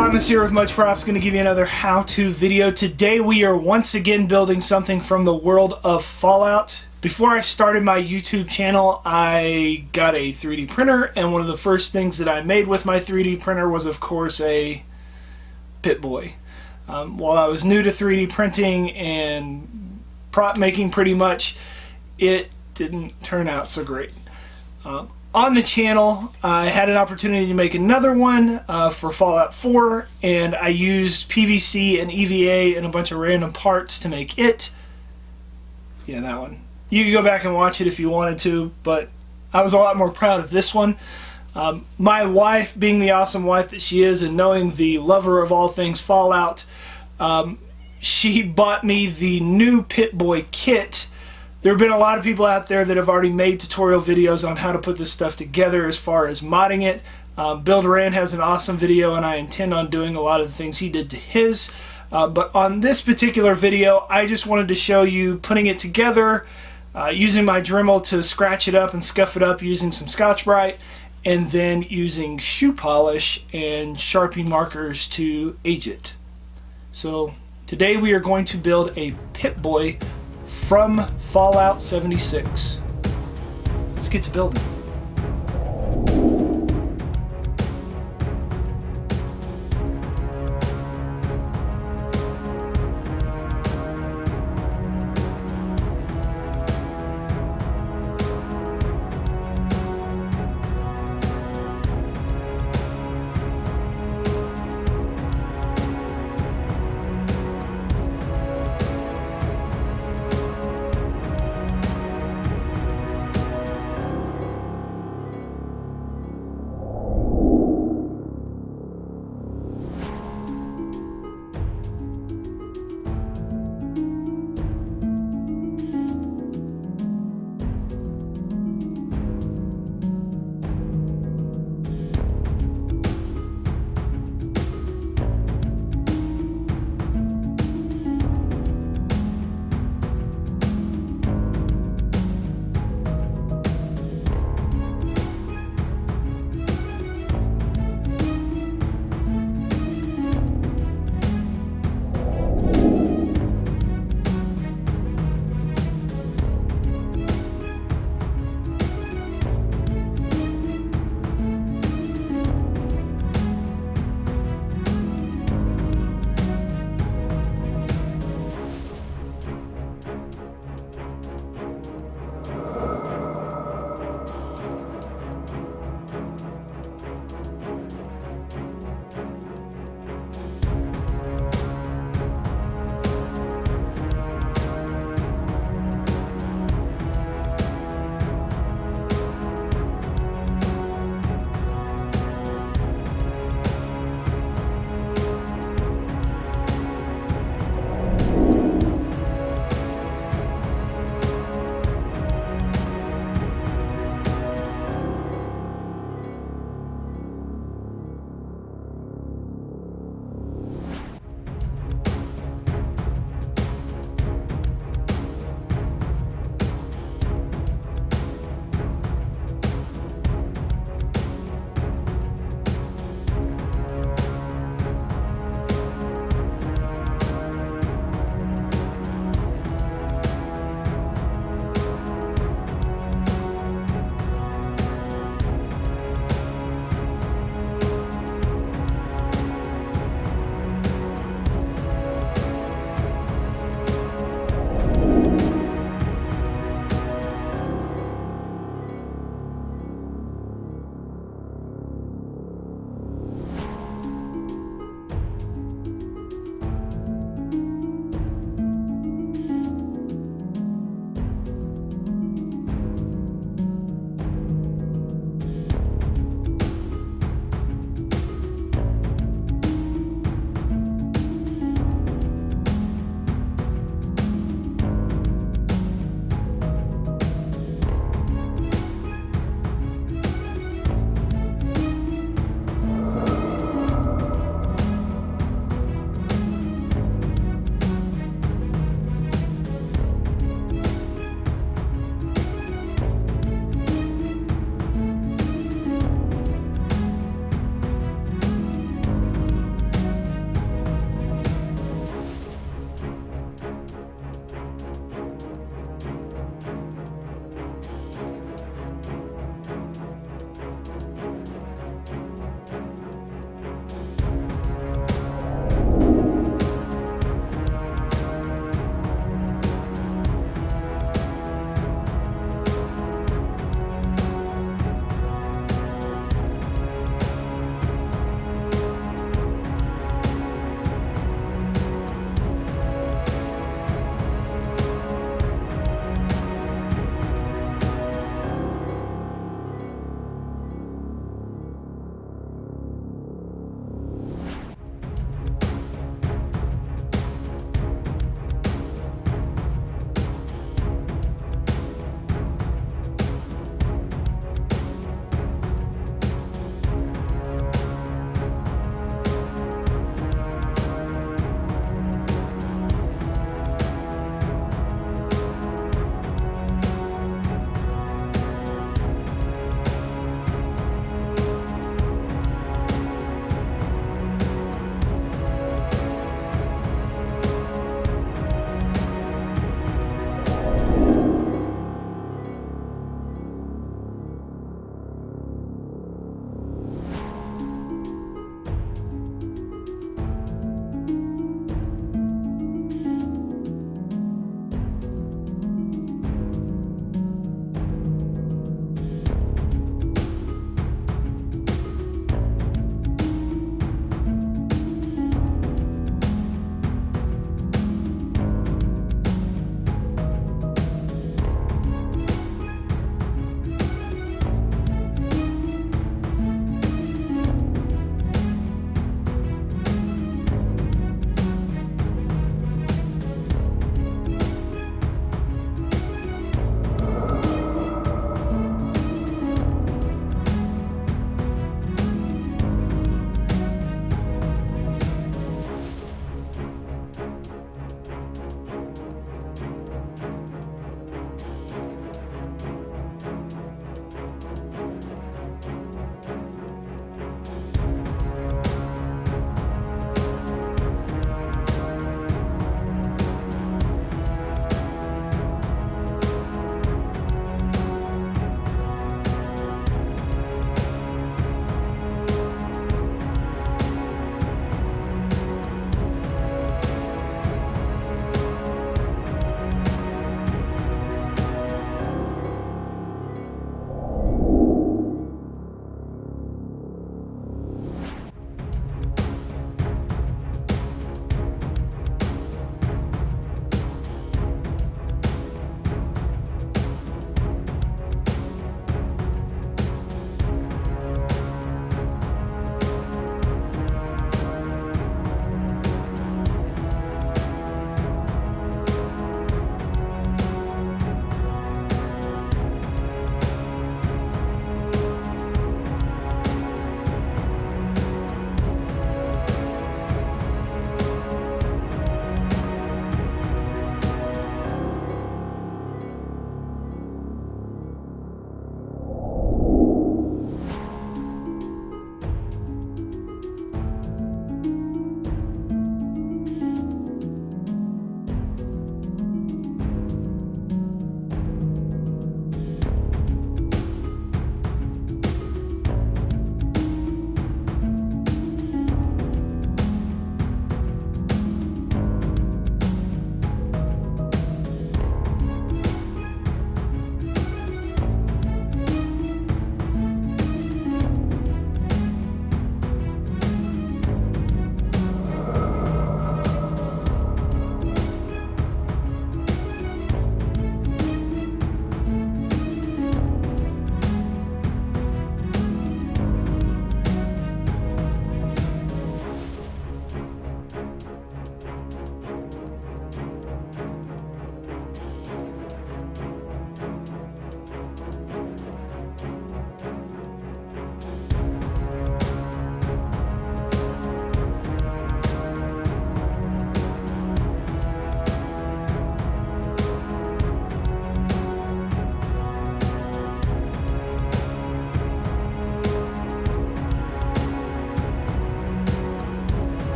Thomas here with Much Props, going to give you another how-to video. Today we are once again building something from the world of Fallout. Before I started my YouTube channel, I got a 3D printer, and one of the first things that I made with my 3D printer was, of course, a Pip Boy. While I was new to 3D printing and prop making pretty much, it didn't turn out so great. On the channel, I had an opportunity to make another one for Fallout 4, and I used PVC and EVA and a bunch of random parts to make it. Yeah, that one. You can go back and watch it if you wanted to, but I was a lot more proud of this one. My wife, being the awesome wife that she is and knowing the lover of all things Fallout, she bought me the new Pip Boy kit. There have been a lot of people out there that have already made tutorial videos on how to put this stuff together as far as modding it. Bill Duran has an awesome video, and I intend on doing a lot of the things he did to his. But on this particular video, I just wanted to show you putting it together, using my Dremel to scratch it up and scuff it up using some Scotch-Brite, and then using shoe polish and Sharpie markers to age it. So today we are going to build a Pip Boy from Fallout 76. Let's get to building.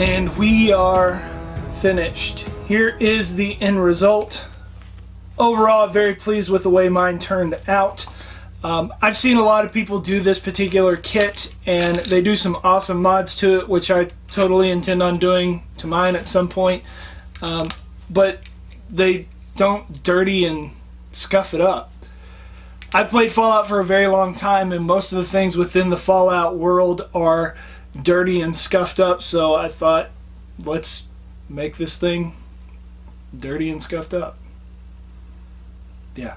And we are finished. Here is the end result. Overall, I'm very pleased with the way mine turned out. I've seen a lot of people do this particular kit, and they do some awesome mods to it, which I totally intend on doing to mine at some point. But they don't dirty and scuff it up. I played Fallout for a very long time, and most of the things within the Fallout world are dirty and scuffed up, so I thought, let's make this thing dirty and scuffed up. Yeah.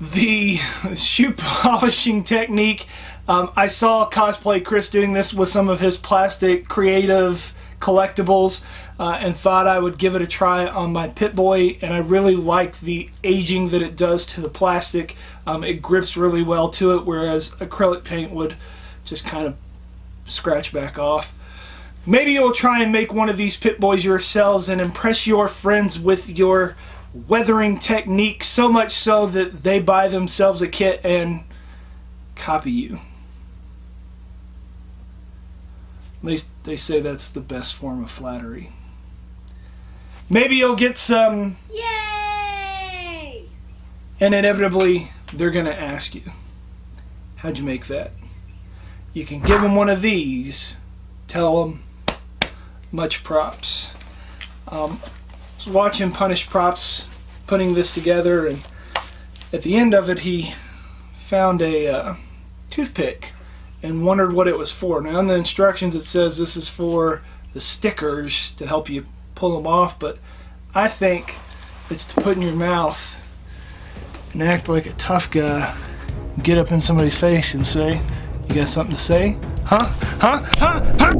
The shoe polishing technique, I saw Cosplay Chris doing this with some of his plastic creative collectibles, and thought I would give it a try on my Pip Boy, and I really like the aging that it does to the plastic. It grips really well to it, whereas acrylic paint would just kind of scratch back off. Maybe you'll try and make one of these Pip Boys yourselves and impress your friends with your weathering technique, so much so that they buy themselves a kit and copy you. At least they say that's the best form of flattery. Maybe you'll get some... Yay! And inevitably, they're going to ask you, how'd you make that? You can give them one of these, tell them, much props. I was watching Punish Props putting this together, and at the end of it he found a toothpick and wondered what it was for. Now in the instructions it says this is for the stickers to help you pull them off, but I think it's to put in your mouth and act like a tough guy, get up in somebody's face and say, you got something to say? Huh? Huh? Huh? Huh?